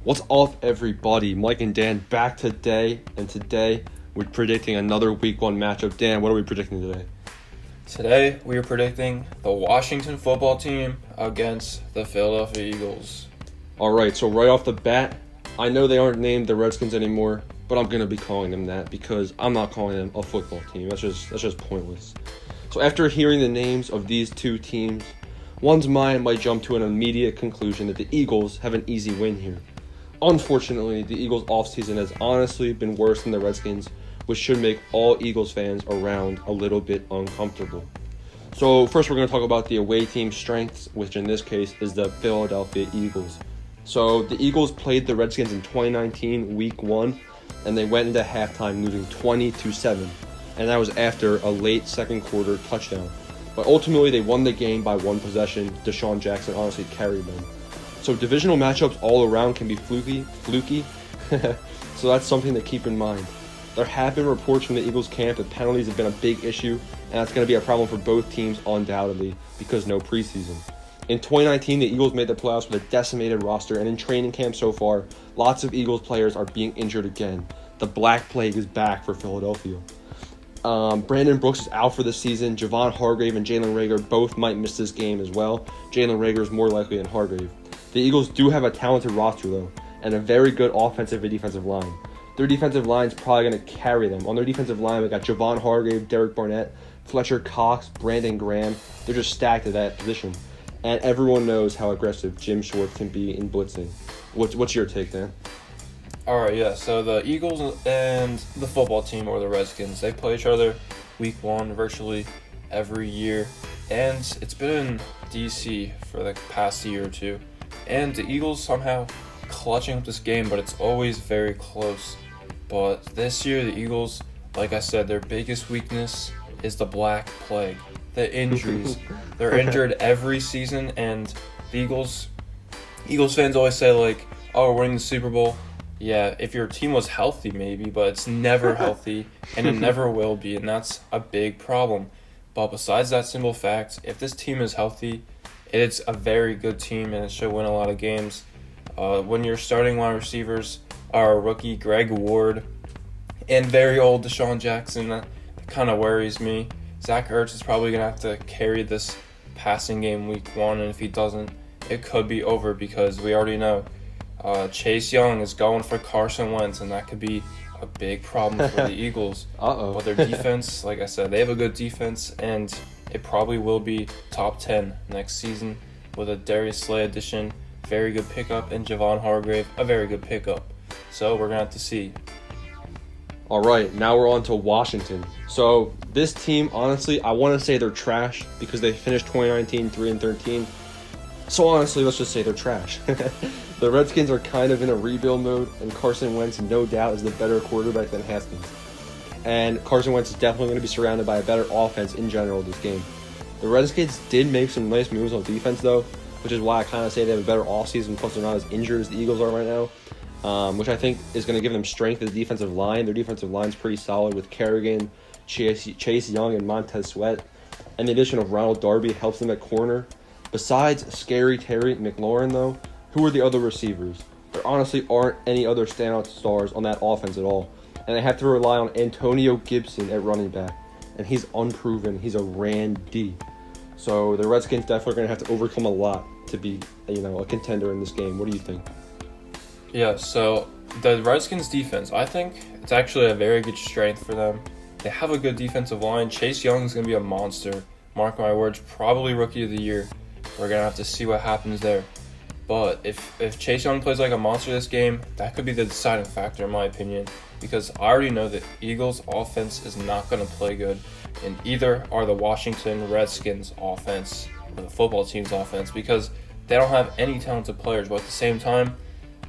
What's up, everybody? Mike and Dan back today, and today we're predicting another Week 1 matchup. Dan, what are we predicting today? Today, we are predicting the Washington football team against the Philadelphia Eagles. All right, so right off the bat, I know they aren't named the Redskins anymore, but I'm going to be calling them that because I'm not calling them a football team. That's just pointless. So after hearing the names of these two teams, one's mind might jump to an immediate conclusion that the Eagles have an easy win here. Unfortunately, the Eagles' offseason has honestly been worse than the Redskins, which should make all Eagles fans around a little bit uncomfortable. So first we're going to talk about the away team's strengths, which in this case is the Philadelphia Eagles. So the Eagles played the Redskins in 2019 Week 1, and they went into halftime losing 20-7, and that was after a late second quarter touchdown. But ultimately they won the game by one possession. Deshaun Jackson honestly carried them. So divisional matchups all around can be fluky. So that's something to keep in mind. There have been reports from the Eagles camp that penalties have been a big issue, and that's going to be a problem for both teams undoubtedly because no preseason. In 2019, the Eagles made the playoffs with a decimated roster, and in training camp so far, lots of Eagles players are being injured again. The Black Plague is back for Philadelphia. Brandon Brooks is out for the season. Javon Hargrave and Jalen Reagor both might miss this game as well. Jalen Reagor is more likely than Hargrave. The Eagles do have a talented roster, though, and a very good offensive and defensive line. Their defensive line is probably going to carry them. On their defensive line, we got Javon Hargrave, Derek Barnett, Fletcher Cox, Brandon Graham. They're just stacked at that position. And everyone knows how aggressive Jim Schwartz can be in blitzing. What's your take, Dan? All right, yeah. So the Eagles and the football team, or the Redskins, they play each other Week 1 virtually every year. And it's been in D.C. for the past year or two. And the Eagles somehow clutching up this game, but it's always very close. But this year, the Eagles, like I said, their biggest weakness is the Black Plague, the injuries. They're injured every season, and the Eagles fans always say, like, oh, we're winning the Super Bowl. Yeah, if your team was healthy, maybe, but it's never healthy, and it never will be, and that's a big problem. But besides that simple fact, if this team is healthy, it's a very good team, and it should win a lot of games. When your starting wide receivers are rookie Greg Ward and very old Deshaun Jackson, that kind of worries me. Zach Ertz is probably going to have to carry this passing game Week 1, and if he doesn't, it could be over because we already know Chase Young is going for Carson Wentz, and that could be a big problem for the Eagles. But their defense, like I said, they have a good defense, and it probably will be top 10 next season with a Darius Slay addition, very good pickup, and Javon Hargrave, a very good pickup. So we're going to have to see. All right, now we're on to Washington. So this team, honestly, I want to say they're trash because they finished 2019 3-13. So honestly, let's just say they're trash. The Redskins are kind of in a rebuild mode, and Carson Wentz, no doubt, is the better quarterback than Haskins. And Carson Wentz is definitely going to be surrounded by a better offense in general this game. The Redskins did make some nice moves on defense, though, which is why I kind of say they have a better offseason, plus they're not as injured as the Eagles are right now, which I think is going to give them strength at the defensive line. Their defensive line is pretty solid with Kerrigan, Chase Young, and Montez Sweat. And the addition of Ronald Darby helps them at corner. Besides Scary Terry McLaurin, though, who are the other receivers? There honestly aren't any other standout stars on that offense at all. And they have to rely on Antonio Gibson at running back. And he's unproven. He's a Randy. So the Redskins definitely going to have to overcome a lot to be, a contender in this game. What do you think? Yeah, so the Redskins defense, I think it's actually a very good strength for them. They have a good defensive line. Chase Young is going to be a monster. Mark my words, probably Rookie of the Year. We're going to have to see what happens there. But if Chase Young plays like a monster this game, that could be the deciding factor in my opinion. Because I already know that Eagles offense is not going to play good. And either are the Washington Redskins offense or the football team's offense. Because they don't have any talented players. But at the same time,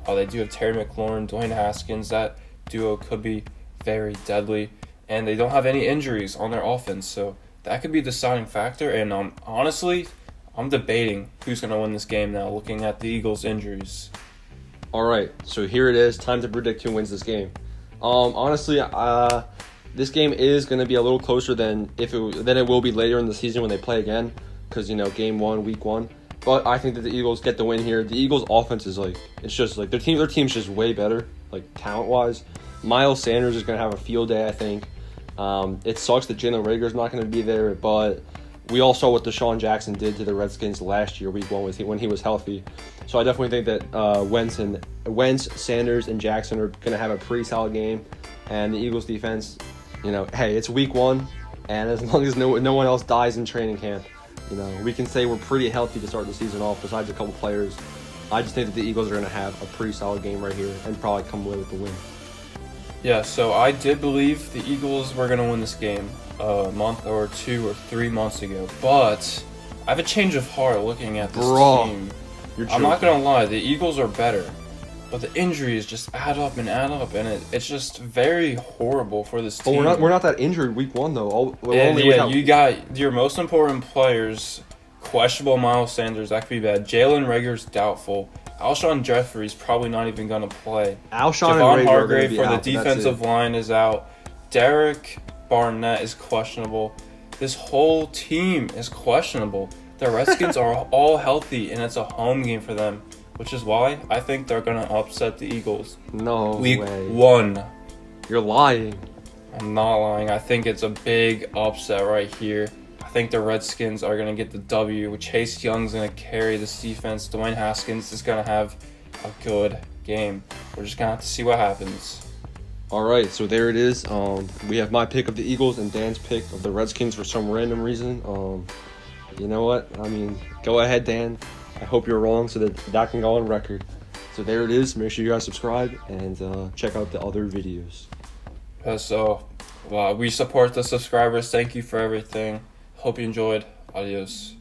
they do have Terry McLaurin, Dwayne Haskins. That duo could be very deadly. And they don't have any injuries on their offense. So that could be the deciding factor. And honestly, I'm debating who's going to win this game now, looking at the Eagles' injuries. All right, so here it is. Time to predict who wins this game. Honestly, this game is going to be a little closer than it will be later in the season when they play again, because Game 1, Week 1. But I think that the Eagles get the win here. The Eagles' offense is like, it's just like their team's just way better, like talent wise. Miles Sanders is gonna have a field day, I think. It sucks that Jalen Reagor's not gonna be there, but we all saw what Deshaun Jackson did to the Redskins last year, week 1, when he was healthy. So I definitely think that Wentz, Sanders, and Jackson are gonna have a pretty solid game. And the Eagles defense, hey, it's week 1, and as long as no one else dies in training camp, we can say we're pretty healthy to start the season off, besides a couple players. I just think that the Eagles are going to have a pretty solid game right here and probably come away with the win. Yeah, so I did believe the Eagles were going to win this game a month or 2 or 3 months ago, but I have a change of heart looking at this team. I'm not going to lie, the Eagles are better, but the injuries just add up, and it's just very horrible for this team. But we're not that injured week 1 though. You got your most important players questionable. Miles Sanders, that could be bad. Jalen Reagor's doubtful. Alshon Jeffrey's probably not even going to play. Javon Hargrave for the defensive line is out. Derek Barnett is questionable. This whole team is questionable. The Redskins are all healthy, and it's a home game for them, which is why I think they're going to upset the Eagles. No Week way. 1. You're lying. I'm not lying. I think it's a big upset right here. I think the Redskins are going to get the W. Chase Young's going to carry this defense. Dwayne Haskins is going to have a good game. We're just going to have to see what happens. All right, so there it is. We have my pick of the Eagles and Dan's pick of the Redskins for some random reason. You know what? I mean, go ahead, Dan. I hope you're wrong so that can go on record. So there it is. Make sure you guys subscribe and check out the other videos. So we support the subscribers. Thank you for everything. Hope you enjoyed. Adios.